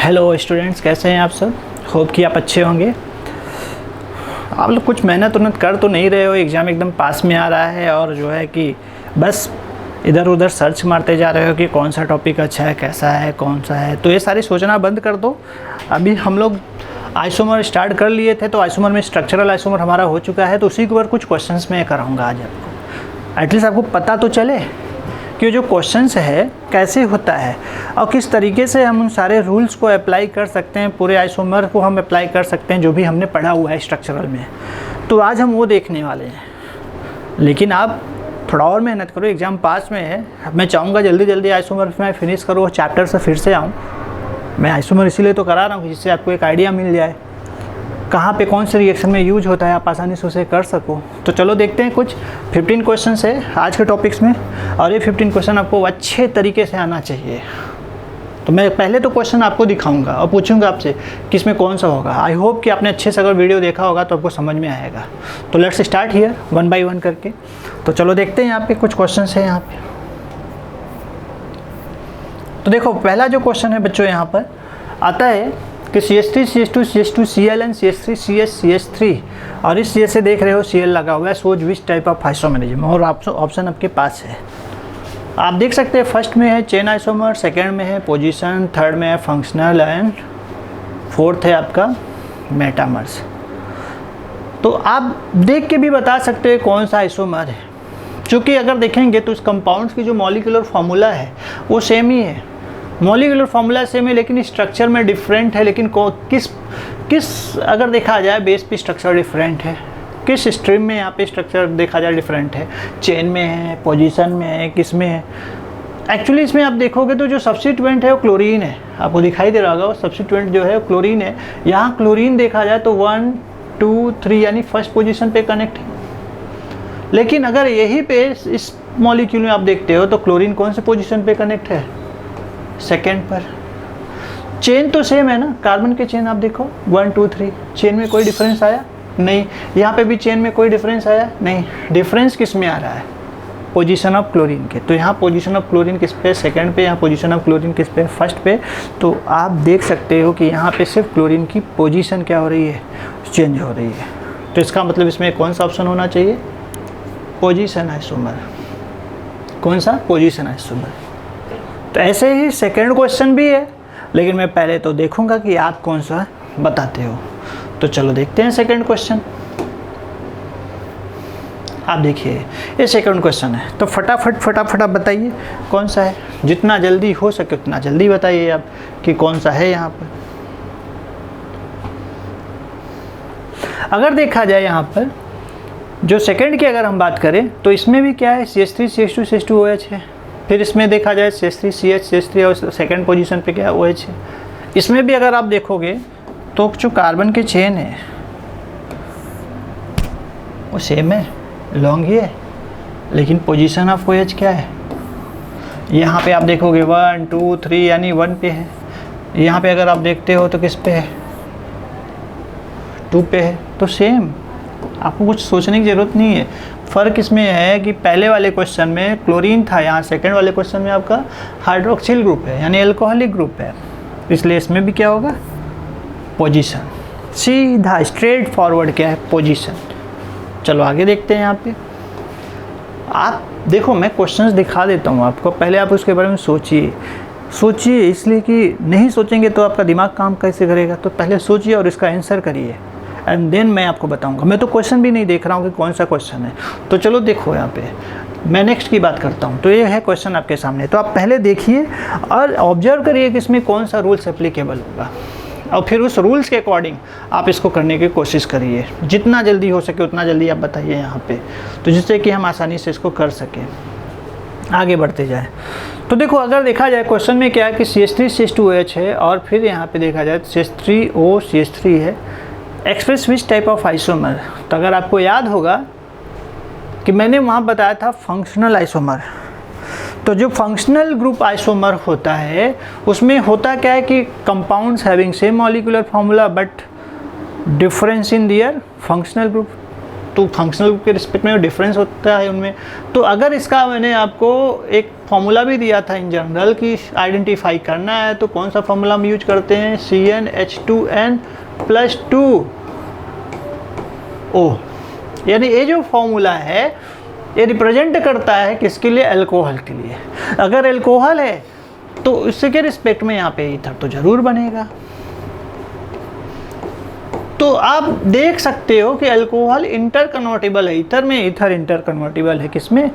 Hello students, कैसे हैं आप सब। होप कि आप अच्छे होंगे। आप लोग कुछ मेहनत कर तो नहीं रहे हो, एग्ज़ाम एकदम पास में आ रहा है और जो है कि बस इधर उधर सर्च मारते जा रहे हो कि कौन सा टॉपिक अच्छा है, कैसा है, कौन सा है। तो ये सारी सोचना बंद कर दो। अभी हम लोग आइसोमर स्टार्ट कर लिए थे, तो आइसोमर में स्ट्रक्चरल आइसोमर हमारा हो चुका है, तो उसी के ऊपर कुछ क्वेश्चंस मैं कराऊंगा आज आपको। एटलीस्ट आपको पता तो चले कि जो क्वेश्चंस है कैसे होता है और किस तरीके से हम उन सारे रूल्स को अप्लाई कर सकते हैं, पूरे आइसोमर को हम अप्लाई कर सकते हैं जो भी हमने पढ़ा हुआ है स्ट्रक्चरल में। तो आज हम वो देखने वाले हैं। लेकिन आप थोड़ा और मेहनत करो, एग्ज़ाम पास में है। मैं चाहूँगा जल्दी जल्दी आइसोमर मैं फिनिश करूँ और चैप्टर से फिर से आऊँ। मैं आइसोमर इसीलिए तो करा रहा हूँ जिससे आपको एक आइडिया मिल जाए कहाँ पे कौन से रिएक्शन में यूज होता है, आप आसानी से उसे कर सको। तो चलो देखते हैं। कुछ 15 क्वेश्चन है आज के टॉपिक्स में और ये 15 क्वेश्चन आपको अच्छे तरीके से आना चाहिए। तो मैं पहले तो क्वेश्चन आपको दिखाऊंगा और पूछूंगा आपसे कि इसमें कौन सा होगा। आई होप कि आपने अच्छे से अगर वीडियो देखा होगा तो आपको समझ में आएगा। तो let's start here one by one करके। तो चलो देखते हैं यहाँ पे कुछ क्वेश्चन है यहाँ पे। तो देखो पहला जो क्वेश्चन है बच्चों यहाँ पर आता है कि CH3, CH2, CH2, Cl and CH3, CH, CH3 और इस CH से देख रहे हो Cl लगा हुआ है। सोच विच टाइप ऑफ आइसोमरिज्म और ऑप्शन आपके पास है। आप देख सकते हैं फर्स्ट में है चेन आइसोमर, सेकंड में है पोजीशन, थर्ड में है फंक्शनल एंड फोर्थ है आपका मेटामर्स। तो आप देख के भी बता सकते हैं कौन सा आइसोमर है, क्योंकि अगर देखेंगे तो इस कंपाउंड्स की जो मॉलिक्यूलर फार्मूला है वो सेम ही है। मॉलिक्यूलर फार्मूला सेम है लेकिन स्ट्रक्चर में डिफरेंट है। लेकिन किस अगर देखा जाए बेस पे स्ट्रक्चर डिफरेंट है, किस स्ट्रीम में यहाँ पे स्ट्रक्चर देखा जाए डिफरेंट है। चेन में है, पोजीशन में है, किस में है। एक्चुअली इसमें आप देखोगे तो जो सब्स्टिट्यूएंट है वो क्लोरीन है। आपको दिखाई दे रहा होगा वो सब्स्टिट्यूएंट जो है वो क्लोरीन है। यहाँ क्लोरीन देखा जाए तो 1, 2, 3 यानी फर्स्ट पोजीशन पे कनेक्ट है। लेकिन अगर यही पे इस मॉलिक्यूल में आप देखते हो तो क्लोरीन कौन से पोजीशन पे कनेक्ट है, सेकेंड पर। चेन तो सेम है ना, कार्बन के चेन आप देखो 1, 2, 3, चेन में कोई डिफरेंस आया नहीं। यहाँ पे भी चेन में कोई डिफरेंस आया नहीं। डिफरेंस किस में आ रहा है, पोजीशन ऑफ क्लोरीन के। तो यहाँ पोजीशन ऑफ क्लोरीन किस पे, सेकंड पे। यहाँ पोजीशन ऑफ क्लोरीन किस पे, फर्स्ट पे। तो आप देख सकते हो कि यहाँ पे सिर्फ क्लोरीन की पोजीशन क्या हो रही है, चेंज हो रही है। तो इसका मतलब इसमें कौन सा ऑप्शन होना चाहिए, पोजीशन आइसोमर। कौन सा, पोजीशन आइसोमर। तो ऐसे ही सेकंड क्वेश्चन भी है, लेकिन मैं पहले तो देखूंगा कि आप कौन सा बताते हो। तो चलो देखते हैं सेकंड क्वेश्चन। आप देखिए ये सेकंड क्वेश्चन है, तो फटाफट आप बताइए कौन सा है। जितना जल्दी हो सके उतना जल्दी बताइए आप कि कौन सा है यहाँ पर। अगर देखा जाए यहाँ पर जो सेकंड की अगर हम बात करें तो इसमें भी क्या है, CH3, CH2, CH2 OH है। फिर इसमें देखा जाए CH3, CH, CH3 और सेकंड पोजीशन पे क्या है, OH है। इसमें भी अगर आप देखोगे तो जो कार्बन के चेन है वो सेम है, लॉन्ग ही है, लेकिन पोजीशन ऑफ OH क्या है। यहाँ पे आप देखोगे 1, 2, 3 यानी 1 पे है। यहाँ पे अगर आप देखते हो तो किस पे है, 2 पे है। तो सेम, आपको कुछ सोचने की ज़रूरत नहीं है। फ़र्क इसमें है कि पहले वाले क्वेश्चन में क्लोरीन था, यहाँ सेकंड वाले क्वेश्चन में आपका हाइड्रोक्सिल ग्रुप है यानी एल्कोहलिक ग्रुप है। इसलिए इसमें भी क्या होगा, पोजीशन। सीधा स्ट्रेट फॉरवर्ड क्या है, पोजीशन। चलो आगे देखते हैं। यहाँ पे आप देखो मैं क्वेश्चंस दिखा देता हूँ आपको, पहले आप उसके बारे में सोचिए। इसलिए कि नहीं सोचेंगे तो आपका दिमाग काम कैसे करेगा। तो पहले सोचिए और इसका आंसर करिए एंड देन मैं आपको बताऊंगा। मैं तो क्वेश्चन भी नहीं देख रहा हूँ कि कौन सा क्वेश्चन है। तो चलो देखो यहाँ पे मैं नेक्स्ट की बात करता हूँ। तो ये है क्वेश्चन आपके सामने, तो आप पहले देखिए और ऑब्जर्व करिए कि इसमें कौन सा रूल्स एप्लीकेबल होगा और फिर उस रूल्स के अकॉर्डिंग आप इसको करने की कोशिश करिए। जितना जल्दी हो सके उतना जल्दी आप बताइए यहाँ पे, तो जिससे कि हम आसानी से इसको कर सकें, आगे बढ़ते जाए। तो देखो अगर देखा जाए क्वेश्चन में क्या है कि CH3, CH2 OH है और फिर यहाँ पे देखा जाए CH3O, CH3 है। Express which type of isomer. तो अगर आपको याद होगा कि मैंने वहाँ बताया था फंक्शनल आइसोमर। तो जो फंक्शनल ग्रुप आइसोमर होता है उसमें होता क्या है कि compounds having same molecular formula but difference in their functional group. तो फंक्शनल ग्रुप के रिस्पेक्ट में डिफरेंस होता है उनमें। तो अगर इसका मैंने आपको एक फॉर्मूला भी दिया था इन जनरल कि आइडेंटिफाई करना है, तो कौन सा फॉर्मूला हम यूज करते हैं, CnH2n+2O। यानी ये जो फॉर्मूला है ये रिप्रेजेंट करता है किसके लिए, अल्कोहल के लिए। अगर अल्कोहल है तो इससे के रिस्पेक्ट में यहाँ पे ईथर तो जरूर बनेगा। तो आप देख सकते हो कि अल्कोहल इंटर कन्वर्टिबल है ईथर में, ईथर इंटर कन्वर्टिबल है किसमें,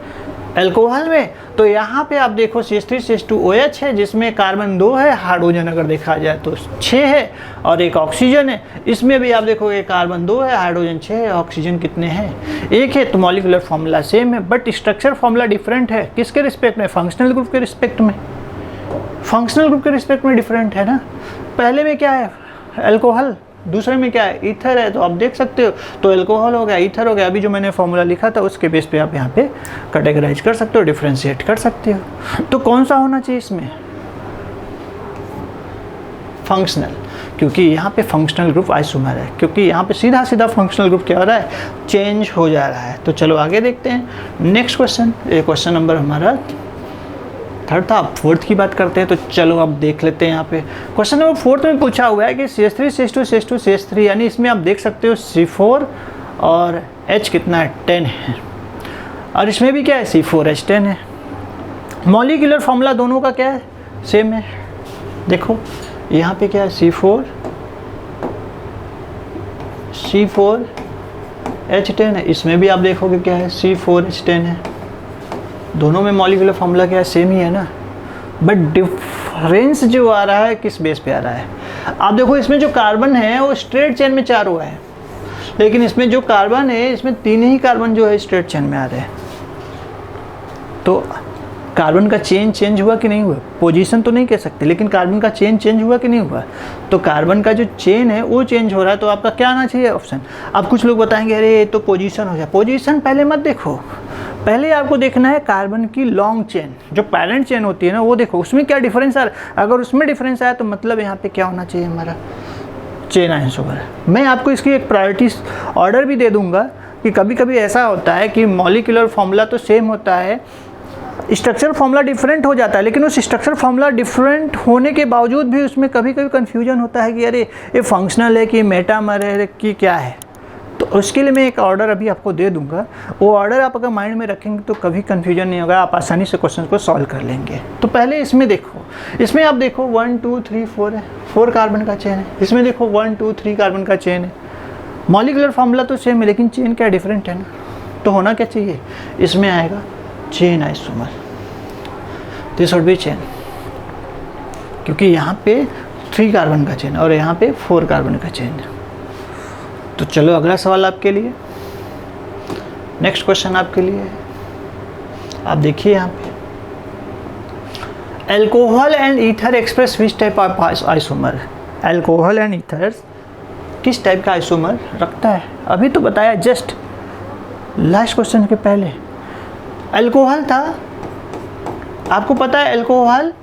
अल्कोहल में। तो यहाँ पे आप देखो CH3CH2OH है जिसमें कार्बन 2 है, हाइड्रोजन अगर देखा जाए तो 6 है और एक ऑक्सीजन है। इसमें भी आप देखोगे कार्बन 2 है, हाइड्रोजन 6 है, ऑक्सीजन कितने हैं, 1 है। तो मॉलिक्यूलर फॉर्मूला सेम है बट स्ट्रक्चर फॉर्मूला डिफरेंट है। किसके रिस्पेक्ट में, फंक्शनल ग्रुप के रिस्पेक्ट में। फंक्शनल ग्रुप के रिस्पेक्ट में डिफरेंट है ना। पहले में क्या है, अल्कोहल, दूसरे में क्या है, ईथर है। तो आप देख सकते हो तो अल्कोहल हो गया, ईथर हो गया। अभी जो मैंने फॉर्मूला लिखा था उसके बेस पे आप यहाँ पे कैटेगराइज कर सकते हो, डिफ्रेंशिएट कर सकते हो। तो कौन सा होना चाहिए इसमें, फंक्शनल, क्योंकि यहाँ पे फंक्शनल ग्रुप आइसोमर है, क्योंकि यहाँ पे सीधा सीधा फंक्शनल ग्रुप क्या हो रहा है, चेंज हो जा रहा है। तो चलो आगे देखते हैं नेक्स्ट क्वेश्चन। ये क्वेश्चन नंबर हमारा 3rd था। अब 4th की बात करते हैं, तो चलो अब देख लेते हैं। यहाँ पे क्वेश्चन नंबर 4th में पूछा हुआ है कि CH3 CH2 CH2 CH3, यानी इसमें आप देख सकते हो C4 और H कितना है, 10 है, और इसमें भी क्या है, C4H10 है। मॉलिक्यूलर फॉर्मूला दोनों का क्या है, सेम है। देखो यहाँ पे क्या है, C4H10 है, इसमें भी आप देखोगे क्या है, C4H10 है। दोनों में मॉलिक्यूलर फॉर्मूला क्या है, सेम ही है ना, बट डिफरेंस जो आ रहा है किस बेस पे आ रहा है। आप देखो इसमें जो कार्बन है वो स्ट्रेट चेन में 4 हुआ है, लेकिन इसमें जो कार्बन है इसमें 3 ही कार्बन जो है स्ट्रेट चेन में आ रहे हैं। तो कार्बन का चेन चेंज हुआ कि नहीं हुआ, पोजीशन तो नहीं कह सकते, लेकिन कार्बन का चेन चेंज हुआ कि नहीं हुआ। तो कार्बन का जो चेन है वो चेंज हो रहा है। तो आपका क्या आना चाहिए ऑप्शन। अब कुछ लोग बताएंगे अरे ये तो पोजीशन हो गया, पोजीशन पहले मत देखो, पहले आपको देखना है कार्बन की लॉन्ग चेन, जो पैरेंट चेन होती है ना, वो देखो उसमें क्या डिफरेंस आ रहा है। अगर उसमें डिफरेंस आया तो मतलब यहाँ पे क्या होना चाहिए, हमारा चेन आइसोमर। मैं आपको इसकी एक प्रायोरिटी ऑर्डर भी दे दूंगा कि कभी कभी ऐसा होता है कि मॉलिक्यूलर फॉर्मूला तो सेम होता है, स्ट्रक्चर फॉर्मूला डिफरेंट हो जाता है, लेकिन उस स्ट्रक्चर फॉर्मूला डिफरेंट होने के बावजूद भी उसमें कभी कभी कन्फ्यूजन होता है कि अरे ये फंक्शनल है कि मेटामर है कि क्या है। तो उसके लिए मैं एक ऑर्डर अभी आपको दे दूंगा, वो ऑर्डर आप अगर माइंड में रखेंगे तो कभी कन्फ्यूजन नहीं होगा, आप आसानी से क्वेश्चन को सॉल्व कर लेंगे। तो पहले इसमें देखो, इसमें आप देखो 1 2 3 4 है, 4 कार्बन का चेन है। इसमें देखो 1 2 3 कार्बन का चेन है। मॉलिक्यूलर फॉर्मूला तो सेम है, लेकिन चेन क्या डिफरेंट है ना। तो होना क्या चाहिए, इसमें आएगा chain isomer, this would be chain, क्योंकि यहाँ पे 3 कार्बन का चेन और यहाँ पे 4 कार्बन का चेन। तो चलो अगला सवाल आपके लिए, नेक्स्ट क्वेश्चन आपके लिए है। आप देखिए यहाँ पे, alcohol and ether express which type of isomer. Alcohol and ether किस टाइप का आइसोमर रखता है, अभी तो बताया जस्ट लास्ट क्वेश्चन के पहले। अल्कोहल था, आपको पता है अल्कोहल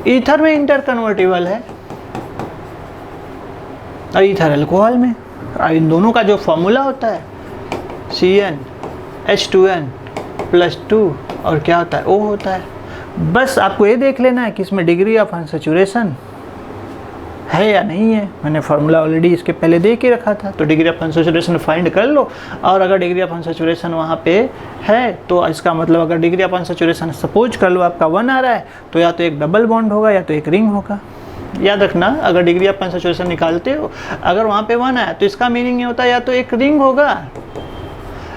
ईथर में इंटर कन्वर्टिबल है और ईथर अल्कोहल में। इन दोनों का जो फॉर्मूला होता है CnH2n+2 और क्या होता है, O होता है। बस आपको ये देख लेना है कि इसमें डिग्री ऑफ अनसैचुरेशन है या नहीं है। मैंने फार्मूला ऑलरेडी इसके पहले दे के रखा था, तो डिग्री ऑफ अनसैचुरेशन फाइंड कर लो। और अगर डिग्री ऑफ अनसैचुरेशन वहाँ पे है तो इसका मतलब अगर डिग्री ऑफ अनसैचुरेशन सपोज कर लो आपका 1 आ रहा है, तो या तो एक डबल बॉन्ड होगा या तो एक रिंग होगा। याद रखना, अगर डिग्री ऑफ अनसैचुरेशन निकालते हो, अगर वहाँ पे 1 आया तो इसका मीनिंग ये होता है या तो एक रिंग होगा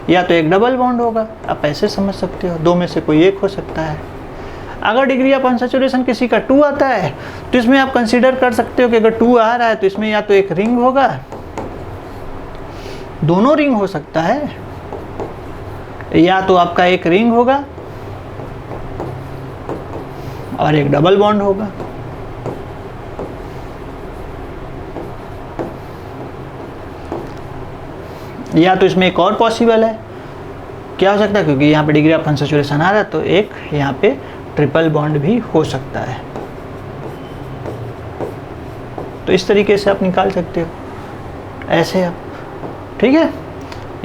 या तो एक डबल बॉन्ड होगा। आप ऐसे समझ सकते हो, दो में से कोई एक हो सकता है। अगर डिग्री ऑफ अनसैचुरेशन किसी का 2 आता है तो इसमें आप कंसीडर कर सकते हो कि अगर 2 आ रहा है तो इसमें या तो एक रिंग होगा, दोनों रिंग हो सकता है, या तो आपका एक रिंग होगा और एक डबल बॉन्ड होगा। या तो इसमें एक और पॉसिबल है, क्या हो सकता है, क्योंकि यहाँ पे डिग्री ऑफ अनसैचुरेशन आ रहा है तो एक यहाँ पे ट्रिपल बॉन्ड भी हो सकता है। तो इस तरीके से आप निकाल सकते हो, ऐसे आप, ठीक है।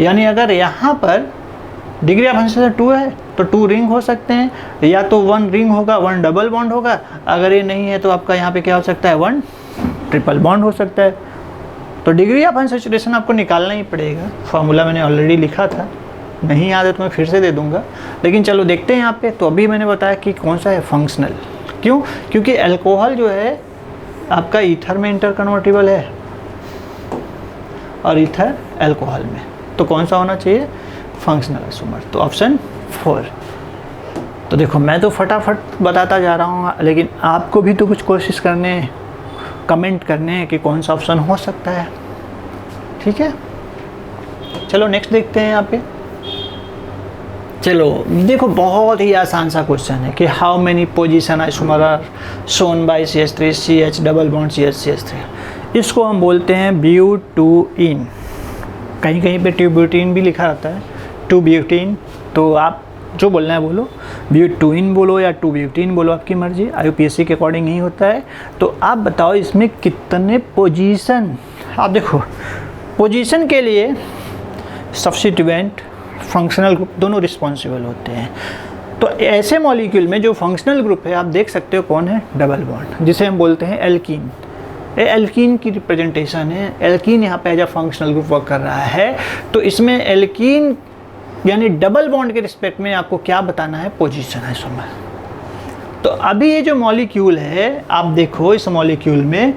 यानी अगर यहाँ पर डिग्री ऑफ फ्रैक्शनल 2 है तो 2 रिंग हो सकते हैं, या तो 1 रिंग होगा 1 डबल बॉन्ड होगा, अगर ये नहीं है तो आपका यहाँ पे क्या हो सकता है 1 ट्रिपल बॉन्ड हो सकता है। तो डिग्री ऑफ अनसैचुरेशन आपको निकालना ही पड़ेगा, फार्मूला मैंने ऑलरेडी लिखा था, नहीं याद है तो मैं फिर से दे दूंगा, लेकिन चलो देखते हैं यहाँ पे। तो अभी मैंने बताया कि कौन सा है फंक्शनल, क्यों? क्योंकि अल्कोहल जो है आपका ईथर में इंटर कन्वर्टिबल है और ईथर अल्कोहल में, तो कौन सा होना चाहिए? Functional isomer. तो ऑप्शन 4। तो देखो मैं तो फटाफट बताता जा रहा हूँ, लेकिन आपको भी तो कुछ कोशिश करने, कमेंट करने हैं कि कौन सा ऑप्शन हो सकता है, ठीक है? चलो नेक्स्ट देखते हैं यहाँ पे। चलो देखो बहुत ही आसान सा क्वेश्चन है कि how many position isomer are shown by CH3 CH double bond CH3। इसको हम बोलते हैं ब्यूटूइन, कहीं कहीं पे ट्यूब्यूटीन भी लिखा रहता है, 2-ब्यूटीन, तो आप जो बोलना है बोलो, ब्यूटूइन बोलो या 2-ब्यूटीन बोलो, आपकी मर्जी, IUPAC के अकॉर्डिंग ही होता है। तो आप बताओ इसमें कितने पोजीशन, आप देखो पोजीशन के लिए सब्स्टिट्यूएंट, फंक्शनल ग्रुप दोनों रिस्पॉन्सिबल होते हैं। तो ऐसे मॉलिक्यूल में जो फंक्शनल ग्रुप है आप देख सकते हो कौन है? डबल बॉन्ड, जिसे हम बोलते हैं एल्कीन। एल्कीन की रिप्रेजेंटेशन है, एल्कीन यहाँ पे as a functional group work कर रहा है। तो इसमें एल्कीन यानी डबल बॉन्ड के रिस्पेक्ट में आपको क्या बताना है? Position isomer. तो अभी ये जो मॉलिक्यूल है आप देखो, इस मॉलिक्यूल में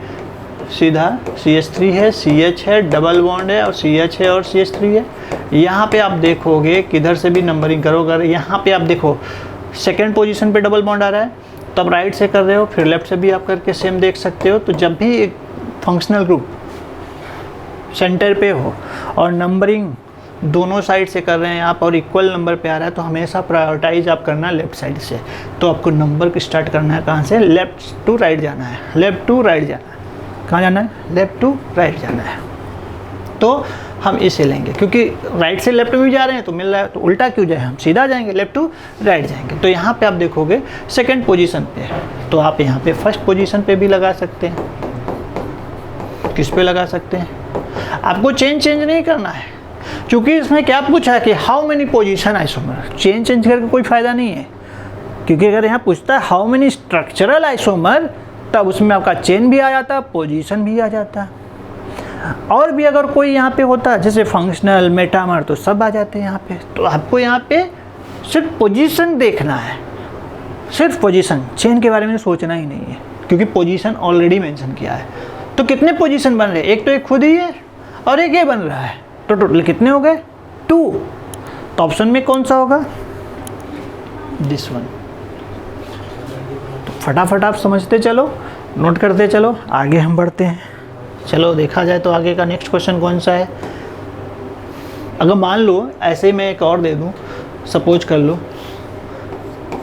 सीधा CH3 है, CH है, डबल बॉन्ड है और CH है और CH3 है। यहाँ पे आप देखोगे किधर से भी नंबरिंग करो, अगर यहाँ पे आप देखो सेकेंड पोजीशन पे डबल बॉन्ड आ रहा है तब राइट से कर रहे हो, फिर लेफ्ट से भी आप करके सेम देख सकते हो। तो जब भी एक फंक्शनल ग्रुप सेंटर पे हो और नंबरिंग दोनों साइड से कर रहे हैं आप और इक्वल नंबर पे आ रहा है, तो हमेशा प्रायोरिटाइज आप करना लेफ्ट साइड से। तो आपको नंबर स्टार्ट करना है कहाँ से? लेफ्ट टू राइट जाना है, लेफ्ट टू राइट जाना है। कहाँ जाना है? लेफ्ट टू राइट जाना है। तो हम इसे लेंगे, क्योंकि राइट से लेफ्ट में भी जा रहे हैं तो मिल रहा है, तो उल्टा क्यों जाए, हम सीधा जाएंगे, लेफ्ट टू राइट जाएंगे। तो यहाँ पे आप देखोगे सेकंड पोजीशन पे है, तो आप यहाँ पे फर्स्ट पोजीशन पे भी लगा सकते हैं। किस पे लगा सकते हैं? आपको चेंज नहीं करना है, क्योंकि इसमें क्या पूछा है कि how many position isomer. Change करके कोई फ़ायदा नहीं है, क्योंकि अगर यहाँ पूछता है हाउ मेनी स्ट्रक्चरल आइसोमर, तब उसमें आपका चेन भी आ जाता, पोजीशन भी आ जाता। और भी अगर कोई यहाँ पे होता जैसे फंक्शनल, मेटामर, तो सब आ जाते हैं यहाँ पे। तो आपको यहाँ पे सिर्फ पोजीशन देखना है, सिर्फ पोजीशन, चेन के बारे में सोचना ही नहीं है, क्योंकि पोजीशन ऑलरेडी मेंशन किया है। तो कितने पोजीशन बन रहे हैं? एक तो एक खुद ही है और एक ये बन रहा है, तो टोटल कितने हो गए? 2। तो ऑप्शन में कौन सा होगा? This one. तो फटाफट आप समझते चलो, नोट करते चलो, आगे हम बढ़ते हैं। चलो देखा जाए तो आगे का नेक्स्ट क्वेश्चन कौन सा है। अगर मान लो ऐसे ही मैं एक और दे दूं, सपोज कर लो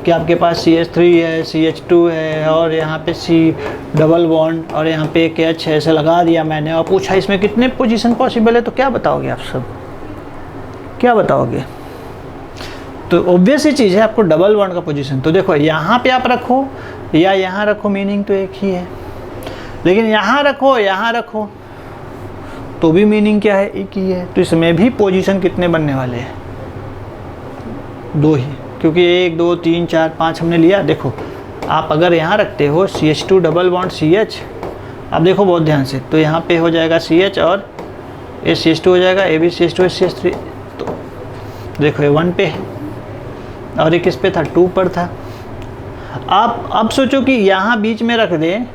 कि आपके पास CH3 है, CH2 है और यहाँ पे C डबल बॉन्ड और यहाँ पे एक H है, ऐसे लगा दिया मैंने और पूछा इसमें कितने पोजीशन पॉसिबल है, तो क्या बताओगे आप सब? क्या बताओगे? तो ऑब्वियस ही चीज़ है, आपको डबल बॉन्ड का पोजीशन। तो देखो यहाँ पे आप रखो या यहाँ रखो, मीनिंग तो एक ही है, लेकिन यहाँ रखो तो भी मीनिंग क्या है? एक ही है। तो इसमें भी पोजीशन कितने बनने वाले हैं? 2 ही, क्योंकि 1 2 3 4 5 हमने लिया। देखो आप अगर यहाँ रखते हो CH2 डबल बॉन्ड CH, आप देखो बहुत ध्यान से, तो यहाँ पे हो जाएगा CH और ये CH2 हो जाएगा, ये भी CH2 है, CH3। तो देखो ये 1 पे है और ये किस पे था? 2 पर था। आप अब सोचो कि यहाँ बीच में रख दें,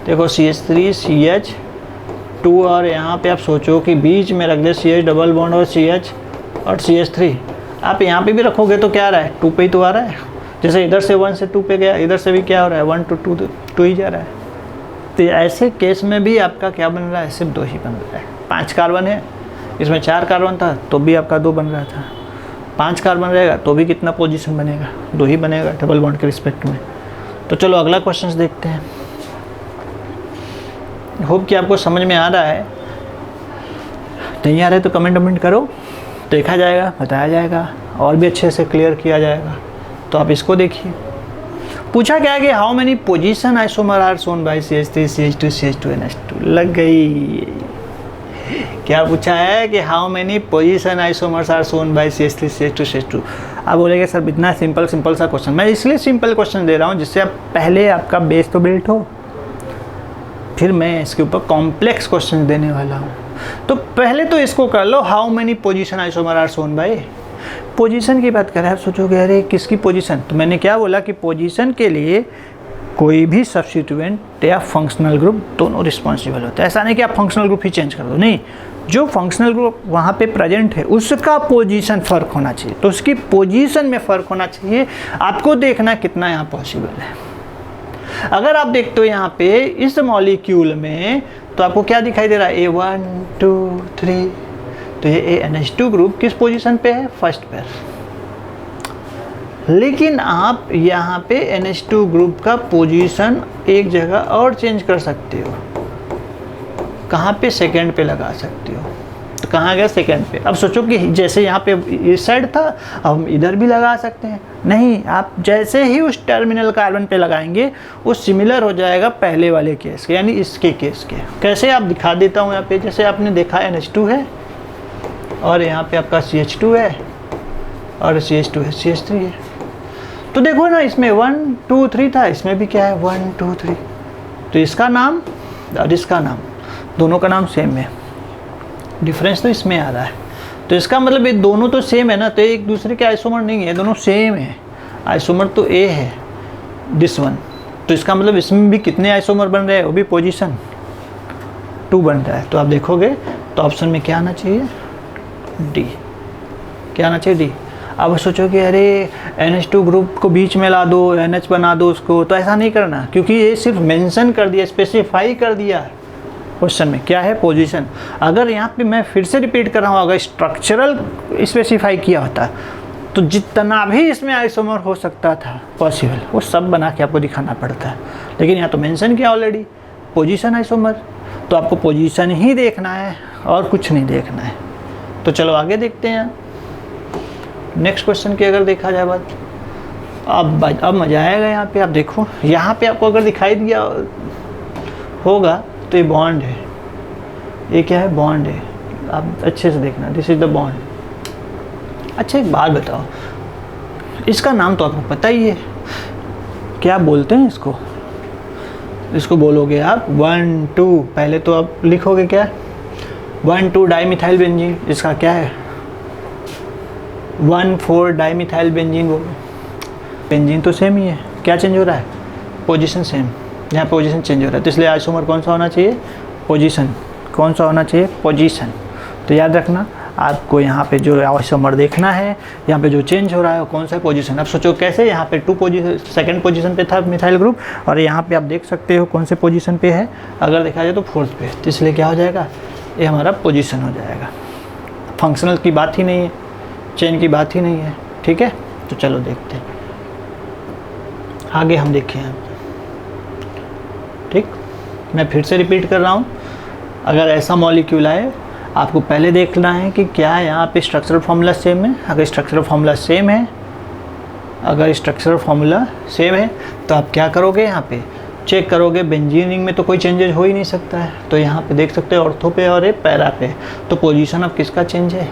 देखो CH3 CH2 और यहाँ पे आप सोचो कि बीच में रख दे CH डबल बॉन्ड और CH और CH3। आप यहाँ पे भी रखोगे तो क्या आ रहा है? 2 पे ही तो आ रहा है। जैसे इधर से 1 से 2 पे गया, इधर से भी क्या हो रहा है? 1 to 2 ही जा रहा है। तो ऐसे केस में भी आपका क्या बन रहा है? सिर्फ 2 ही बन रहा है। 5 कार्बन है, इसमें 4 कार्बन था तो भी आपका 2 बन रहा था। 5 कार्बन रहेगा तो भी कितना पोजीशन बनेगा? 2 ही बनेगा डबल बॉन्ड के रिस्पेक्ट में। तो चलो अगला क्वेश्चन देखते हैं। होप कि आपको समझ में आ रहा है। नहीं आ रहा है तो कमेंट करो, देखा जाएगा, बताया जाएगा और भी अच्छे से क्लियर किया जाएगा। तो आप इसको देखिए। पूछा क्या है कि how many position isomer are shown by CH3 CH2 CH2 NH2। लग गई। क्या पूछा है कि how many position isomers are shown by CH3 CH2 CH2। आप बोलेंगे सर इतना सिंपल सा क्वेश्चन, मैं इसलिए सिंपल क्वेश्चन दे रहा हूँ जिससे आप पहले आपका बेस तो बिल्ट हो, फिर मैं इसके ऊपर कॉम्प्लेक्स क्वेश्चन देने वाला हूँ। तो पहले तो इसको कर लो, how many position isomer are shown by. Position की बात करें, आप सोचोगे अरे किसकी पोजीशन, तो मैंने क्या बोला कि पोजीशन के लिए कोई भी सब्स्टिट्यूएंट या फंक्शनल ग्रुप दोनों रिस्पॉन्सिबल होता है। ऐसा नहीं कि आप फंक्शनल ग्रुप ही चेंज कर दो, नहीं, जो फंक्शनल ग्रुप वहाँ पे प्रेजेंट है उसका पोजीशन फ़र्क होना चाहिए, तो उसकी पोजीशन में फ़र्क होना चाहिए। आपको देखना कितना यहाँ पॉसिबल है। अगर आप देखते हो यहाँ पे इस मॉलिक्यूल में, तो आपको क्या दिखाई दे रहा है, A1 2 3, तो ये NH2 ग्रुप किस पोजीशन पे है, फर्स्ट पे। लेकिन आप यहाँ पे NH2 ग्रुप का पोजीशन एक जगह और चेंज कर सकते हो। कहाँ पे, सेकंड पे लगा सकते हो। तो कहाँ गया, सेकंड पे। अब सोचो कि जैसे यहाँ पे इस साइड था, अब हम इधर भी लगा सकते हैं। नहीं, आप जैसे ही उस टर्मिनल कार्बन पे लगाएंगे वो सिमिलर हो जाएगा पहले वाले केस के, यानी इसके केस के। कैसे, आप दिखा देता हूँ यहाँ पे। जैसे आपने देखा NH2 है और यहाँ पे आपका CH2 है और CH2 है, CH3 है। तो देखो ना, इसमें 1 2 3 था, इसमें भी क्या है 1 2 3। तो इसका नाम और इसका नाम, दोनों का नाम सेम है, डिफरेंस तो इसमें आ रहा है। तो इसका मतलब ये दोनों तो सेम है ना, तो एक दूसरे के आइसोमर नहीं है, दोनों सेम है। आइसोमर तो A है, दिस वन। तो इसका मतलब इसमें भी कितने आइसोमर बन रहे हैं, वो भी पोजीशन 2 बन रहा है। तो आप देखोगे तो ऑप्शन में क्या आना चाहिए, D। क्या आना चाहिए, D। अब सोचोगे अरे NH2 ग्रुप को बीच में ला दो, NH बना दो उसको, तो ऐसा नहीं करना, क्योंकि ये सिर्फ मेंशन कर दिया, स्पेसिफाई कर दिया क्वेश्चन में क्या है, पोजीशन। अगर यहाँ पे मैं फिर से रिपीट कर रहा हूँ, अगर स्ट्रक्चरल स्पेसिफाई किया होता तो जितना भी इसमें आइसोमर हो सकता था पॉसिबल, वो सब बना के आपको दिखाना पड़ता है। लेकिन यहाँ तो मेंशन किया ऑलरेडी पोजीशन आइसोमर, तो आपको पोजीशन ही देखना है और कुछ नहीं देखना है। तो चलो आगे देखते हैं। नेक्स्ट क्वेश्चन की अगर देखा जाए बात, अब मज़ा आएगा। यहाँ पे आप देखो, यहाँ पे आपको अगर दिखाई दिया होगा तो ये बॉन्ड है, ये क्या है, बॉन्ड है। आप अच्छे से देखना, दिस इज द बॉन्ड। अच्छा एक बात बताओ, इसका नाम तो आपको पता ही है, क्या बोलते हैं इसको, इसको बोलोगे आप 1 2, पहले तो आप लिखोगे क्या, 1 2 डाइमिथाइल बेंजीन। इसका क्या है, 1 4 डाइमिथाइल बेंजीन। बोलो, बेंजीन तो सेम ही है, क्या चेंज हो रहा है, पोजीशन सेम। यहाँ पोजीशन चेंज हो रहा है, तो इसलिए आइसोमर कौन सा होना चाहिए, पोजीशन। कौन सा होना चाहिए, पोजीशन। तो याद रखना, आपको यहाँ पे जो आइसोमर देखना है, यहाँ पे जो चेंज हो रहा है वो कौन सा पोजीशन। अब सोचो कैसे, यहाँ पे सेकंड पोजीशन पे था मिथाइल ग्रुप, और यहाँ पे आप देख सकते हो कौन से पोजीशन पे है, अगर देखा जाए तो 4th पे। तो इसलिए क्या हो जाएगा, ये हमारा पोजीशन हो जाएगा। फंक्शनल की बात ही नहीं है, चेन की बात ही नहीं है, ठीक है। तो चलो देखते हैं आगे, हम देखें यहाँ, ठीक। मैं फिर से रिपीट कर रहा हूँ, अगर ऐसा मॉलिक्यूल आए, आपको पहले देखना है कि क्या यहाँ पे स्ट्रक्चरल फार्मूला सेम है। अगर स्ट्रक्चरल फार्मूला सेम है, अगर स्ट्रक्चरल फार्मूला सेम है तो आप क्या करोगे, यहाँ पे चेक करोगे। बेंजीन रिंग में तो कोई चेंजेज हो ही नहीं सकता है, तो यहाँ पे देख सकते हो ऑर्थो पे और एक पैरा पे। तो पोजीशन अब किसका चेंज है,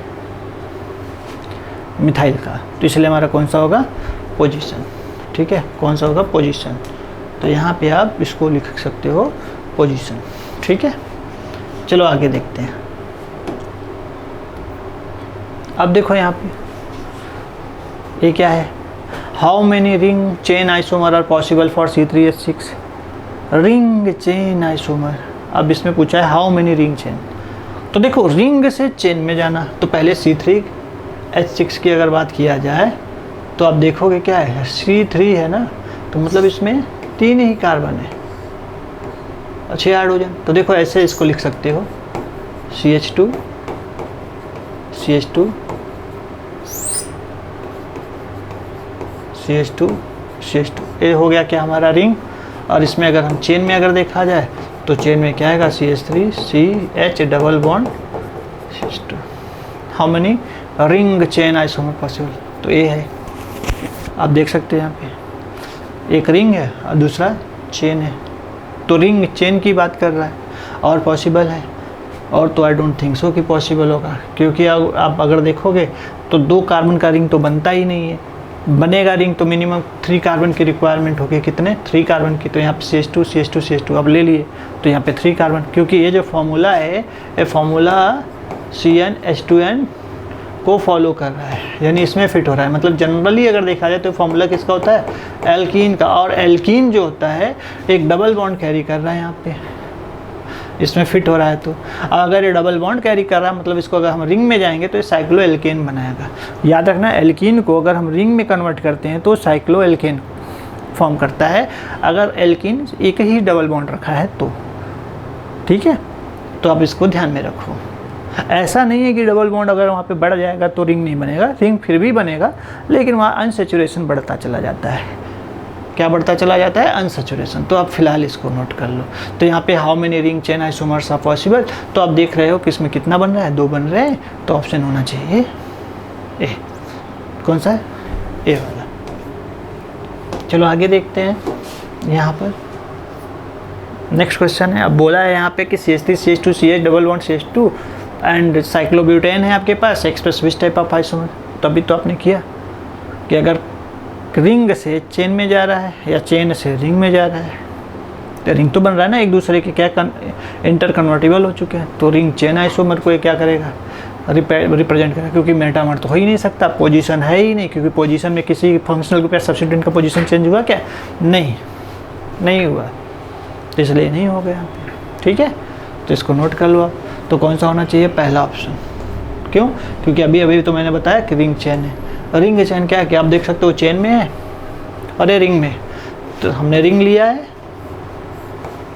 मिथाइल का। तो इसलिए हमारा कौन सा होगा, पोजीशन, ठीक है। कौन सा होगा, पोजीशन। तो यहाँ पे आप इसको लिख सकते हो, पोजीशन, ठीक है। चलो आगे देखते हैं। अब देखो यहाँ पे ये क्या है, how many ring chain isomer are possible for C3H6। Ring chain isomer, अब इसमें पूछा है हाउ मेनी रिंग चेन। तो देखो रिंग से चेन में जाना, तो पहले C3H6 की अगर बात किया जाए तो आप देखोगे क्या है, C3 है ना, तो मतलब इसमें 3 ही कार्बन है, 6 हाइड्रोजन। तो देखो ऐसे इसको लिख सकते हो, CH2 CH2 CH2 CH2, ये हो गया क्या हमारा रिंग। और इसमें अगर हम चेन में अगर देखा जाए तो चेन में क्या आएगा, CH3 CH double bond CH2। How many ring chain isomer possible, तो ये है, आप देख सकते हैं यहाँ पे एक रिंग है और दूसरा चेन है। तो रिंग चेन की बात कर रहा है और पॉसिबल है और तो आई डोंट थिंक सो कि पॉसिबल होगा, क्योंकि आप अगर देखोगे तो 2 कार्बन का रिंग तो बनता ही नहीं है। बनेगा रिंग तो मिनिमम 3 कार्बन की रिक्वायरमेंट होगी। कितने? 3 कार्बन की। तो यहाँ पे CH2 CH2 CH2 अब ले लिए, तो यहाँ पे 3 कार्बन, क्योंकि ये जो फॉर्मूला है ये फॉर्मूला CnH2n को फॉलो कर रहा है, यानी इसमें फिट हो रहा है। मतलब जनरली अगर देखा जाए तो फॉर्मूला किसका होता है? एल्कीन का। और एल्कीन जो होता है एक डबल बॉन्ड कैरी कर रहा है यहाँ पे, इसमें फिट हो रहा है। तो अगर ये डबल बॉन्ड कैरी कर रहा है मतलब इसको अगर हम रिंग में जाएंगे तो ये साइक्लो एल्केन बनाएगा। याद रखना, एल्कीन को अगर हम रिंग में कन्वर्ट करते हैं तो साइक्लो एल्केन फॉर्म करता है, अगर एल्कीन एक ही डबल बॉन्ड रखा है तो। ठीक है, तो आप इसको ध्यान में रखो। ऐसा नहीं है कि डबल बॉन्ड अगर वहाँ पे बढ़ जाएगा तो रिंग नहीं बनेगा, रिंग फिर भी बनेगा, लेकिन वहाँ अनसैचुरेशन बढ़ता चला जाता है। क्या बढ़ता चला जाता है? अनसैचुरेशन। तो आप फिलहाल इसको नोट कर लो। तो यहाँ पे how many ring chain isomers are possible, तो आप देख रहे हो कि इसमें कितना बन रहा है? 2 बन रहे हैं। तो ऑप्शन होना चाहिए ए। कौन सा है? ए वाला। चलो आगे देखते हैं। यहाँ पर नेक्स्ट क्वेश्चन है। अब बोला है यहाँ पे कि CH3 CH2 CH double bond CH2 and cyclobutane है आपके पास, express which type of isomer. तभी तो आपने किया कि अगर रिंग से चेन में जा रहा है या चेन से रिंग में जा रहा है तो रिंग तो बन रहा है ना, एक दूसरे के क्या इंटर कन्वर्टिबल हो चुके हैं। तो रिंग चेन आइसोमर को ये क्या करेगा? रिप्रेजेंट करेगा, क्योंकि मेटामर तो हो ही नहीं सकता, पोजीशन है ही नहीं, क्योंकि पोजीशन में किसी फंक्शनल ग्रुप या सब्स्टिट्यूएंट का पोजीशन चेंज हुआ क्या? नहीं हुआ, तो इसलिए नहीं हो गया। ठीक है, तो इसको नोट कर लो आप। तो कौन सा होना चाहिए? पहला ऑप्शन। क्यों? क्योंकि अभी तो मैंने बताया कि रिंग चेन है। रिंग चेन क्या है कि आप देख सकते हो चेन में है और ये रिंग में, तो हमने रिंग लिया है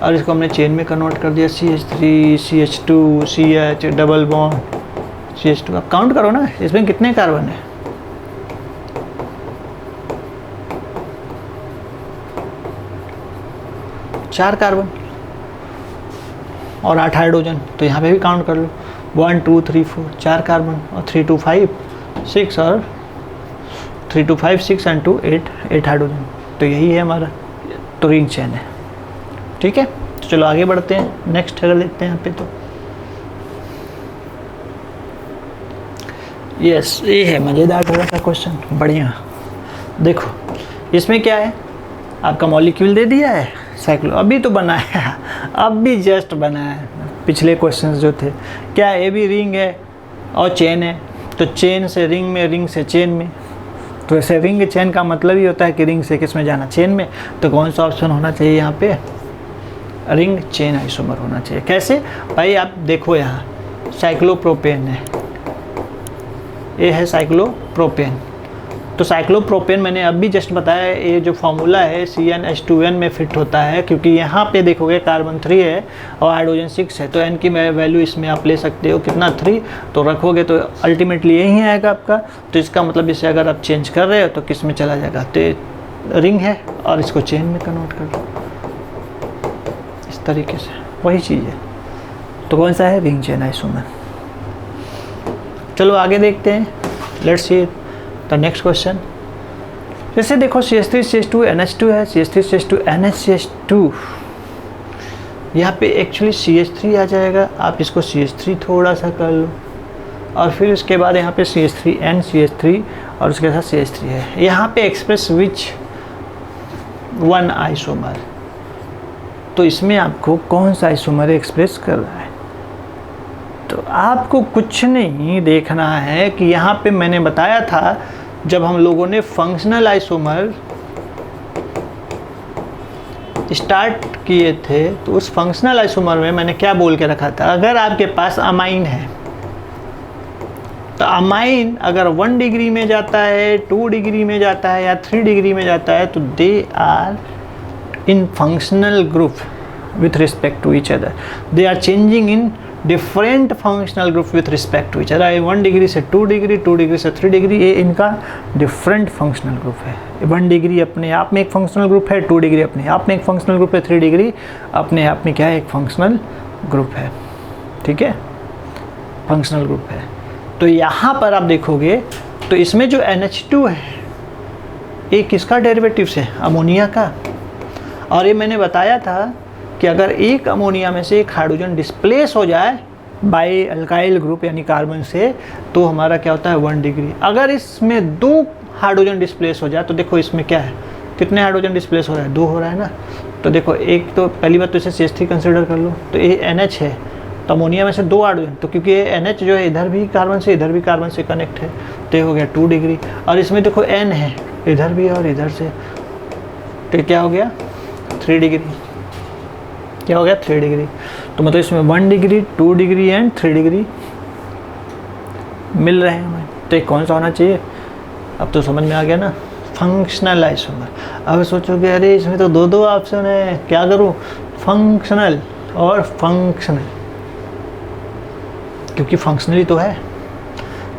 और इसको हमने चेन में कन्वर्ट कर दिया। CH3 CH2 CH double bond CH2। आप काउंट करो ना, इसमें कितने कार्बन है? चार कार्बन और 8 हाइड्रोजन। तो यहाँ पे भी काउंट कर लो, 1 2 3 4 4 कार्बन, और 3 2 5 6 और 3 2 5 6 एंड 2 8 हाइड्रोजन। तो यही है हमारा, तो रिंग चेन है। ठीक है, तो चलो आगे बढ़ते हैं। नेक्स्ट अगर देखते हैं यहाँ पे, तो यस, ये है मज़ेदार थोड़ा सा क्वेश्चन। बढ़िया, देखो इसमें क्या है, आपका मॉलिक्यूल दे दिया है साइक्लो, अभी तो बना है, अब भी जस्ट बना है। पिछले क्वेश्चंस जो थे, क्या ये भी रिंग है और चेन है, तो चेन से रिंग में, रिंग से चेन में। तो ऐसे रिंग चेन का मतलब ही होता है कि रिंग से किस में जाना? चेन में। तो कौन सा ऑप्शन होना चाहिए यहाँ पे? रिंग चेन आइसोमर होना चाहिए। कैसे भाई? आप देखो यहाँ साइक्लोप्रोपेन है, ये है साइक्लोप्रोपेन। तो साइक्लोप्रोपेन मैंने अभी जस्ट बताया, ये जो फॉर्मूला है CnH2n में फिट होता है, क्योंकि यहाँ पे देखोगे कार्बन 3 है और हाइड्रोजन 6 है, तो n की वैल्यू इसमें आप ले सकते हो कितना? 3। तो रखोगे तो अल्टीमेटली यही आएगा आपका। तो इसका मतलब इसे अगर आप चेंज कर रहे हो तो किस में चला जाएगा? तो रिंग है और इसको चेन में कन्वर्ट कर दो, इस तरीके से वही चीज़ है। तो कौन सा है? Ring chain isomer. चलो आगे देखते हैं, let's see the next question. जैसे देखो CH3 CH2 NH2 है, CH3 CH2 NH2, यहाँ पे एक्चुअली CH3 आ जाएगा। आप इसको CH3 थोड़ा सा कर लो और फिर उसके बाद यहाँ पे CH3N CH3 और उसके साथ CH3 है। यहाँ पे एक्सप्रेस विच 1 आइसोमर, तो इसमें आपको कौन सा आइसोमर एक्सप्रेस कर रहा है? तो आपको कुछ नहीं देखना है कि यहाँ पे मैंने बताया था जब हम लोगों ने फंक्शनल आइसोमर स्टार्ट किए थे, तो उस फंक्शनल आइसोमर में मैंने क्या बोल के रखा था? अगर आपके पास अमाइन है तो अमाइन अगर 1 डिग्री में जाता है, 2 डिग्री में जाता है या 3 डिग्री में जाता है, तो they are in functional group with respect to each other. They are changing in different functional group with respect to each other. 1 degree से 2 डिग्री, 2 डिग्री से 3 डिग्री, ये इनका डिफरेंट फंक्शनल ग्रुप है। 1 डिग्री अपने आप में एक फंक्शनल ग्रुप है, 2 डिग्री अपने आप में एक फंक्शनल ग्रुप है, 3 डिग्री अपने आप में क्या है? एक फंक्शनल ग्रुप है। ठीक है, फंक्शनल ग्रुप है। तो यहाँ पर आप देखोगे तो इसमें जो NH2 है ये किसका डेरिवेटिव है? अमोनिया का। और ये मैंने बताया था कि अगर एक अमोनिया में से एक हाइड्रोजन डिस्प्लेस हो जाए बाई अल्काइल ग्रुप यानी कार्बन से, तो हमारा क्या होता है 1 डिग्री। अगर इसमें 2 हाइड्रोजन डिस्प्लेस हो जाए तो देखो इसमें क्या है, कितने हाइड्रोजन डिस्प्लेस हो रहा है, 2 हो रहा है ना। तो देखो एक तो पहली बात तो इसे CH3 कंसिडर कर लो, तो ये NH है, तो अमोनिया में से 2 हाइड्रोजन, तो क्योंकि ये NH जो है इधर भी कार्बन से इधर भी कार्बन से कनेक्ट है, तो ये हो गया 2 डिग्री। और इसमें देखो N है इधर भी और इधर से, तो क्या हो गया 3 डिग्री। क्या हो गया 3 डिग्री। तो मतलब इसमें 1 डिग्री, 2 डिग्री एंड 3 डिग्री मिल रहे हैं हमें। तो एक कौन सा होना चाहिए, अब तो समझ में आ गया ना, फंक्शनल आइसोमर। अब सोचोगे अरे इसमें तो 2 ऑप्शन है, क्या करूँ, फंक्शनल और फंक्शनल, क्योंकि फंक्शनली तो है।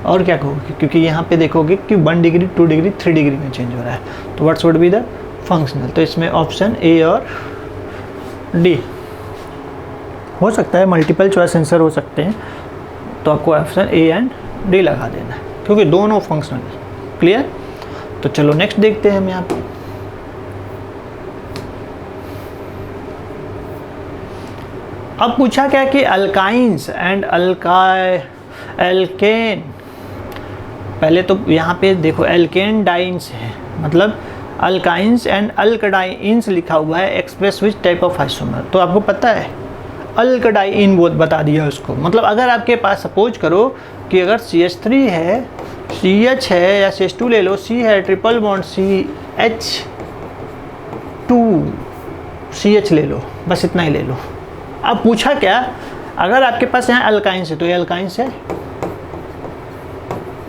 और क्या कहोगे, क्योंकि यहाँ पे देखोगे कि 1 डिग्री, 2 डिग्री, 3 डिग्री में चेंज हो रहा है, तो what's would be the functional. तो इसमें ऑप्शन ए और डी हो सकता है, मल्टीपल चॉइस आंसर हो सकते हैं, तो आपको ऑप्शन ए एंड डी लगा देना है, क्योंकि दोनों फंक्शनल। क्लियर। तो चलो नेक्स्ट देखते हैं हम यहाँ पे। अब पूछा क्या कि अल्काइंस एंड एल्केन, पहले तो यहाँ पे देखो एल्केन डाइंस है, मतलब अल्काइंस एंड अल्कडाइंस लिखा हुआ है, express which type of isomer. तो आपको पता है अल्कडाइन वो बता दिया उसको। मतलब अगर आपके पास सपोज करो कि अगर CH3 है, CH है या CH2 ले लो, C है ट्रिपल बॉन्ड CH2CH ले लो, बस इतना ही ले लो। अब पूछा क्या, अगर आपके पास यहाँ अल्काइंस है तो ये अल्काइंस है।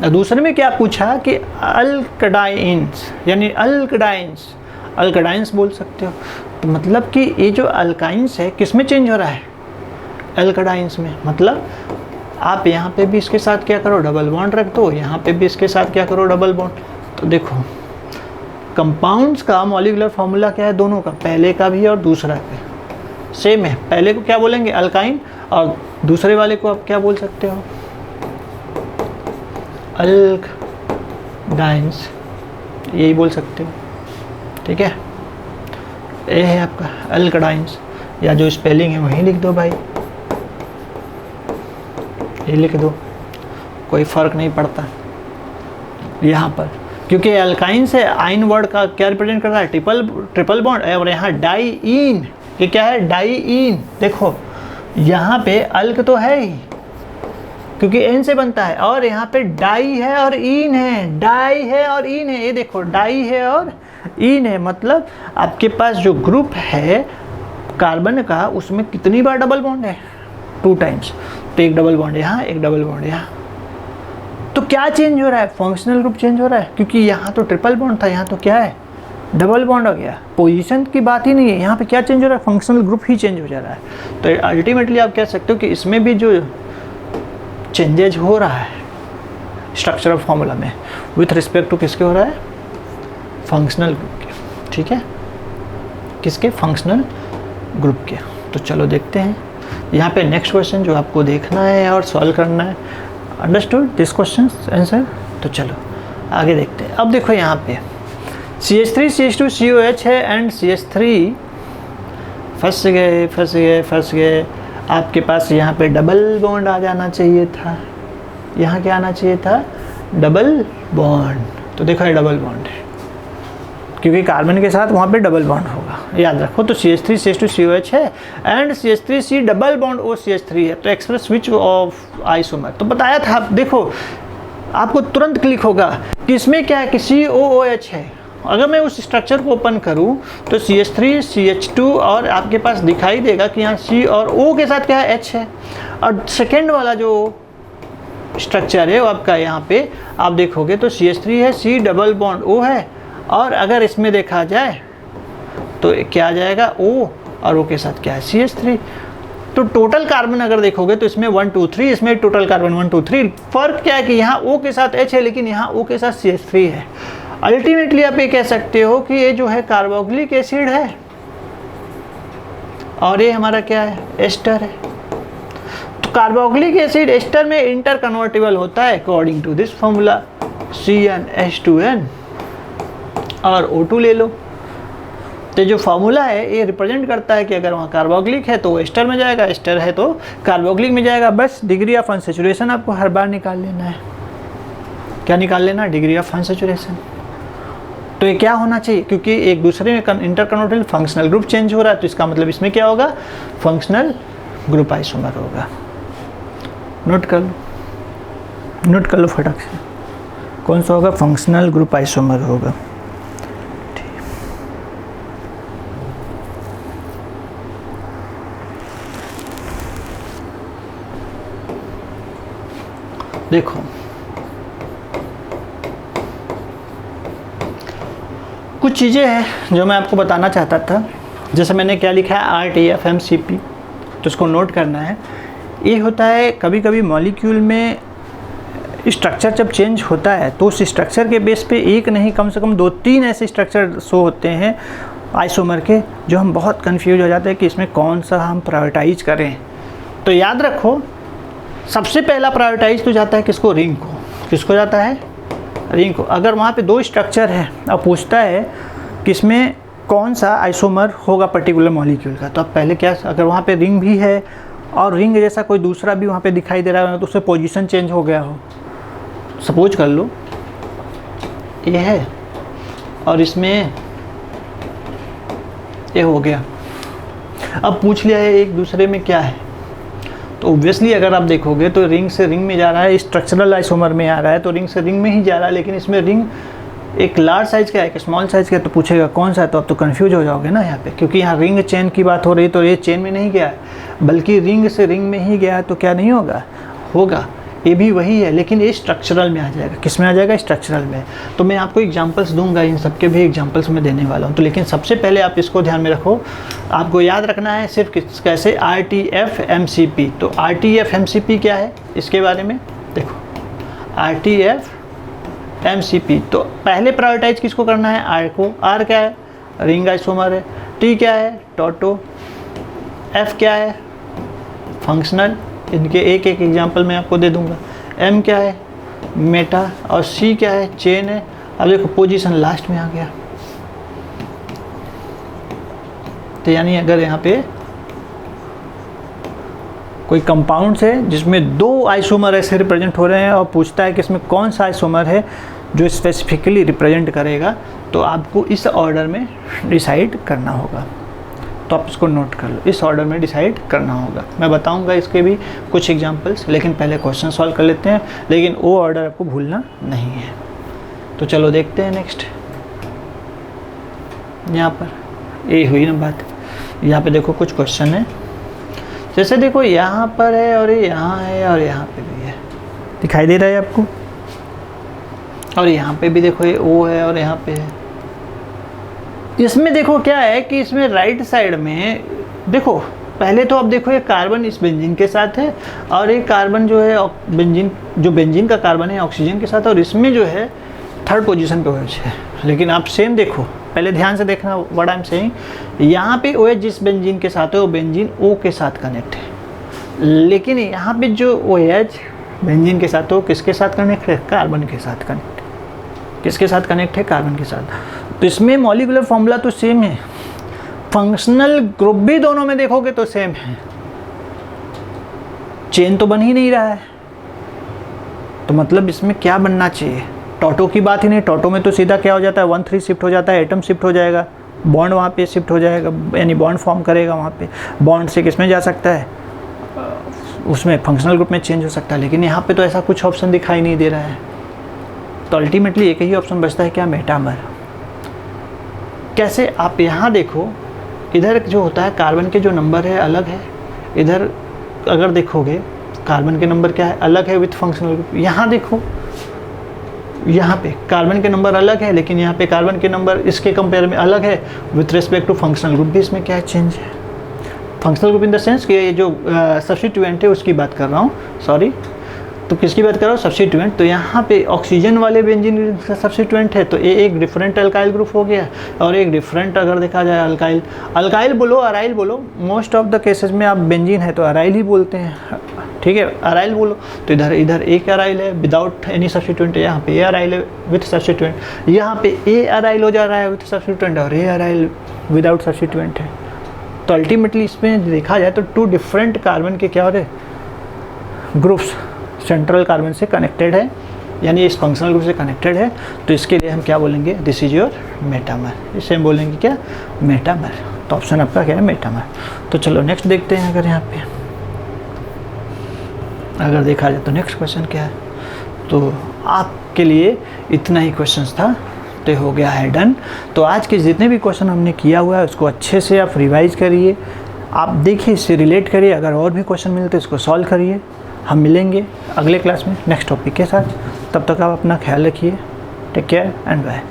दूसरे में क्या पूछा कि अल्कडाइंस यानी अल्कडाइंस बोल सकते हो। तो मतलब कि ये जो अल्काइंस है किस में चेंज हो रहा है, अल्कडाइंस में। मतलब आप यहाँ पे भी इसके साथ क्या करो, डबल बॉन्ड रख दो, यहाँ पे भी इसके साथ क्या करो, डबल बॉन्ड। तो देखो कंपाउंड्स का मॉलिक्यूलर फार्मूला क्या है, दोनों का, पहले का भी और दूसरा का सेम है। पहले को क्या बोलेंगे अल्काइन, और दूसरे वाले को आप क्या बोल सकते हो, अल्कडाइंस, यही बोल सकते हो। ठीक है, ये है आपका अल्कडाइंस, या जो स्पेलिंग है वही लिख दो भाई, ये लिख दो, कोई फ़र्क नहीं पड़ता यहाँ पर, क्योंकि अल्काइंस है, आइन वर्ड का क्या रिप्रेजेंट कर रहा है, ट्रिपल बॉन्ड, और यहाँ डाईइन, ये क्या है, डाईइन। देखो यहाँ पे अल्क तो है ही क्योंकि एन से बनता है, और यहाँ पे डाई है और इन है, डाई है और इन है, ये देखो डाई है और इन है। मतलब आपके पास जो ग्रुप है कार्बन का, उसमें कितनी बार डबल बॉन्ड है, 2 टाइम्स। तो एक डबल बॉन्ड यहाँ, एक डबल बॉन्ड यहाँ। तो क्या चेंज हो रहा है, फंक्शनल ग्रुप चेंज हो रहा है, क्योंकि यहाँ तो ट्रिपल बॉन्ड था, यहाँ तो क्या है, डबल बॉन्ड हो गया। पोजीशन की बात ही नहीं है, यहाँ पे क्या चेंज हो रहा है, फंक्शनल ग्रुप ही चेंज हो जा रहा है। तो अल्टीमेटली आप कह सकते हो कि इसमें भी जो चेंजेज हो रहा है स्ट्रक्चर ऑफ फॉर्मूला में, विथ रिस्पेक्ट टू किसके हो रहा है, फंक्शनल ग्रुप के। ठीक है, किसके, फंक्शनल ग्रुप के। तो चलो देखते हैं यहाँ पे नेक्स्ट क्वेश्चन जो आपको देखना है और सॉल्व करना है। Understood this question answer. तो चलो आगे देखते हैं। अब देखो यहाँ पे CH3 CH2 COH है एंड CH3 फंस गए। आपके पास यहाँ पे डबल बॉन्ड आ जाना चाहिए था, यहाँ क्या आना चाहिए था, डबल बॉन्ड। तो देखो ये डबल बॉन्ड है, क्योंकि कार्बन के साथ वहाँ पे डबल बॉन्ड होगा, याद रखो। तो CH3 CH2 COH है and CH3C double bond OCH3 है। तो एक्सप्रेस विच ऑफ आइसोमर, तो बताया था। देखो आपको तुरंत क्लिक होगा कि इसमें क्या है कि COOH है। अगर मैं उस स्ट्रक्चर को ओपन करूं तो CH3 CH2 और आपके पास दिखाई देगा कि यहाँ C और O के साथ क्या है, H है। और सेकेंड वाला जो स्ट्रक्चर है वो आपका यहाँ पे आप देखोगे तो CH3 है, C डबल बॉन्ड O है, और अगर इसमें देखा जाए तो क्या आ जाएगा, O और O के साथ क्या है, CH3। तो टोटल कार्बन अगर देखोगे तो इसमें 1 2 3, इसमें टोटल कार्बन 1 2 3। फर्क क्या है कि यहाँ O के साथ H है लेकिन यहाँ O के साथ CH3 है। अल्टीमेटली आप ये कह सकते हो कि ये जो है कार्बोक्सिलिक एसिड है और ये हमारा क्या है, एस्टर है। तो कार्बोक्सिलिक एसिड एस्टर में इंटर कन्वर्टेबल होता है according to this formula, CnH2n और O2 ले लो। तो जो फार्मूला है ये रिप्रेजेंट करता है कि अगर वहाँ कार्बोक्सिलिक है तो वो एस्टर में जाएगा, एस्टर है तो कार्बोक्सिलिक में जाएगा। बस डिग्री ऑफ अनसैचुरेशन आपको हर बार निकाल लेना है। क्या निकाल लेना? Degree of unsaturation. तो ये क्या होना चाहिए? क्योंकि एक दूसरे में इंटरकन्वर्टेबल फंक्शनल ग्रुप चेंज हो रहा है, तो इसका मतलब इसमें क्या होगा? फंक्शनल ग्रुप आइसोमर होगा। नोट कर लो फटाक से, कौन सा होगा? फंक्शनल ग्रुप आइसोमर होगा। देखो कुछ चीज़ें हैं जो मैं आपको बताना चाहता था। जैसे मैंने क्या लिखा है RTF MCP, तो इसको नोट करना है। ये होता है कभी कभी मॉलिक्यूल में स्ट्रक्चर जब चेंज होता है तो उस स्ट्रक्चर के बेस पे एक नहीं कम से कम 2-3 ऐसे स्ट्रक्चर शो होते हैं आइसोमर के, जो हम बहुत कंफ्यूज हो जाते हैं कि इसमें कौन सा हम प्रायोरिटाइज करें। तो याद रखो, सबसे पहला प्रायोरिटाइज तो जाता है किसको? रिंग को। किसको जाता है? रिंग को। अगर वहाँ पे 2 स्ट्रक्चर है अब पूछता है कि इसमें कौन सा आइसोमर होगा पर्टिकुलर मॉलिक्यूल का, तो अब पहले क्या, अगर वहाँ पे रिंग भी है और रिंग जैसा कोई दूसरा भी वहाँ पे दिखाई दे रहा है तो उससे पोजीशन चेंज हो गया हो, सपोज कर लो ये है और इसमें ये हो गया, अब पूछ लिया है एक दूसरे में क्या है, तो ऑब्वियसली अगर आप देखोगे तो रिंग से रिंग में जा रहा है, स्ट्रक्चरल आइसोमर में आ रहा है तो रिंग से रिंग में ही जा रहा है, लेकिन इसमें रिंग एक लार्ज साइज का है एक स्मॉल साइज का है, तो पूछेगा कौन सा है, तो अब तो कंफ्यूज हो जाओगे ना यहाँ पे, क्योंकि यहाँ रिंग चेन की बात हो रही है तो ये चेन में नहीं गया है बल्कि रिंग से रिंग में ही गया है, तो क्या नहीं होगा? होगा। ये भी वही है लेकिन ये स्ट्रक्चरल में आ जाएगा। किस में आ जाएगा? स्ट्रक्चरल में। तो मैं आपको एग्जांपल्स दूंगा, इन सब के भी एग्जांपल्स मैं देने वाला हूँ। तो लेकिन सबसे पहले आप इसको ध्यान में रखो, आपको याद रखना है सिर्फ कैसे RTF MCP। तो RTF MCP क्या है इसके बारे में देखो, RTF MCP। तो पहले प्रायोरिटाइज किसको करना है? R को। R क्या है? रिंग आइसोमर है। T क्या है? टोटो। F क्या है? फंक्शनल। इनके एक एक एग्जांपल मैं आपको दे दूंगा। M क्या है? मेटा। और C क्या है? चेन है। अब देखो पोजीशन लास्ट में आ गया, तो यानी अगर यहाँ पे कोई कंपाउंड है जिसमें 2 आइसोमर ऐसे रिप्रेजेंट हो रहे हैं और पूछता है कि इसमें कौन सा आइसोमर है जो स्पेसिफिकली रिप्रेजेंट करेगा, तो आपको इस ऑर्डर में डिसाइड करना होगा। तो आप इसको नोट कर लो, इस ऑर्डर में डिसाइड करना होगा। मैं बताऊंगा इसके भी कुछ एग्जांपल्स, लेकिन पहले क्वेश्चन सॉल्व कर लेते हैं, लेकिन वो ऑर्डर आपको भूलना नहीं है। तो चलो देखते हैं नेक्स्ट। यहाँ पर ये हुई ना बात, यहाँ पे देखो कुछ क्वेश्चन है, जैसे देखो यहाँ पर है और ये यहाँ है और यहाँ पे भी है, दिखाई दे रहा है आपको, और यहाँ पे भी देखो ये O है और यहाँ पे है। इसमें देखो क्या है कि इसमें राइट साइड में देखो, पहले तो अब देखो ये कार्बन इस बेंजीन के साथ है और ये कार्बन जो है बेंजीन का कार्बन है ऑक्सीजन के साथ, और इसमें जो है 3rd पोजीशन पे OH है। लेकिन आप सेम देखो, पहले ध्यान से देखना व्हाट आई एम सेइंग, यहाँ पे OH जिस बेंजीन के साथ है वो बेंजीन O के साथ कनेक्ट है, लेकिन यहाँ पे जो OH बेंजीन के साथ है वो किसके साथ कनेक्ट है? कार्बन के साथ कनेक्ट है। किसके साथ कनेक्ट है? कार्बन के साथ। तो इसमें मॉलिक्यूलर फॉर्मूला तो सेम है, फंक्शनल ग्रुप भी दोनों में देखोगे तो सेम है, चेन तो बन ही नहीं रहा है, तो मतलब इसमें क्या बनना चाहिए? टोटो की बात ही नहीं, टोटो में तो सीधा क्या हो जाता है 1-3 शिफ्ट हो जाता है, एटम शिफ्ट हो जाएगा, बॉन्ड वहाँ पे शिफ्ट हो जाएगा, यानी बॉन्ड फॉर्म करेगा वहाँ पे, बॉन्ड से किस में जा सकता है? उसमें फंक्शनल ग्रुप में चेंज हो सकता है, लेकिन यहाँ पे तो ऐसा कुछ ऑप्शन दिखाई नहीं दे रहा है। तो अल्टीमेटली एक ही ऑप्शन बचता है क्या? मेटामर। कैसे? आप यहाँ देखो, इधर जो होता है कार्बन के जो नंबर है अलग है, इधर अगर देखोगे कार्बन के नंबर क्या है? अलग है विथ फंक्शनल ग्रुप। यहाँ देखो, यहाँ पे कार्बन के नंबर अलग है, लेकिन यहाँ पे कार्बन के नंबर इसके कंपेयर में अलग है with respect to functional group भी। इसमें क्या है? चेंज है। Functional group in the sense कि ये जो सब्स्टिट्यूएंट है उसकी बात कर रहा हूँ, सॉरी, तो किसकी बात कर रहा हूँ? सब्स्टिट्यूएंट। तो यहाँ पे ऑक्सीजन वाले बेंजीन का सब्स्टिट्यूएंट है, तो ये एक डिफरेंट अल्काइल ग्रुप हो गया, और एक डिफरेंट अगर देखा जाए अल्काइल बोलो अराइल बोलो, मोस्ट ऑफ द केसेस में आप बेंजीन है तो अराइल ही बोलते हैं, ठीक है, अराइल बोलो। तो इधर एक अराइल है विदाउट एनी सब्स्टिट्यूएंट, यहाँ पे ए अराइल है विथ सब्स्टिट्यूएंट, यहाँ पे ए अराइल हो जा रहा है विथ सब्स्टिट्यूएंट और ए अराइल विदाउट सब्स्टिट्यूएंट है। तो अल्टीमेटली इसमें देखा जाए तो 2 डिफरेंट कार्बन के क्या हो रहे ग्रुप्स सेंट्रल कार्बन से कनेक्टेड है, यानी इस फंक्शनल ग्रुप से कनेक्टेड है। तो इसके लिए हम क्या बोलेंगे, दिस इज योर मेटामर। इसे हम बोलेंगे क्या, मेटामर। तो ऑप्शन आपका क्या है, मेटामर। तो चलो नेक्स्ट देखते हैं। अगर यहाँ पे अगर देखा जाए तो नेक्स्ट क्वेश्चन क्या है, तो आपके लिए इतना ही क्वेश्चंस था, तो हो गया है डन। तो आज के जितने भी क्वेश्चन हमने किया हुआ है उसको अच्छे से आप रिवाइज करिए, आप देखिए, इससे रिलेट करिए। अगर और भी क्वेश्चन मिलते इसको सॉल्व करिए। हम मिलेंगे अगले क्लास में नेक्स्ट टॉपिक के साथ। तब तक आप अपना ख्याल रखिए। Take care and bye.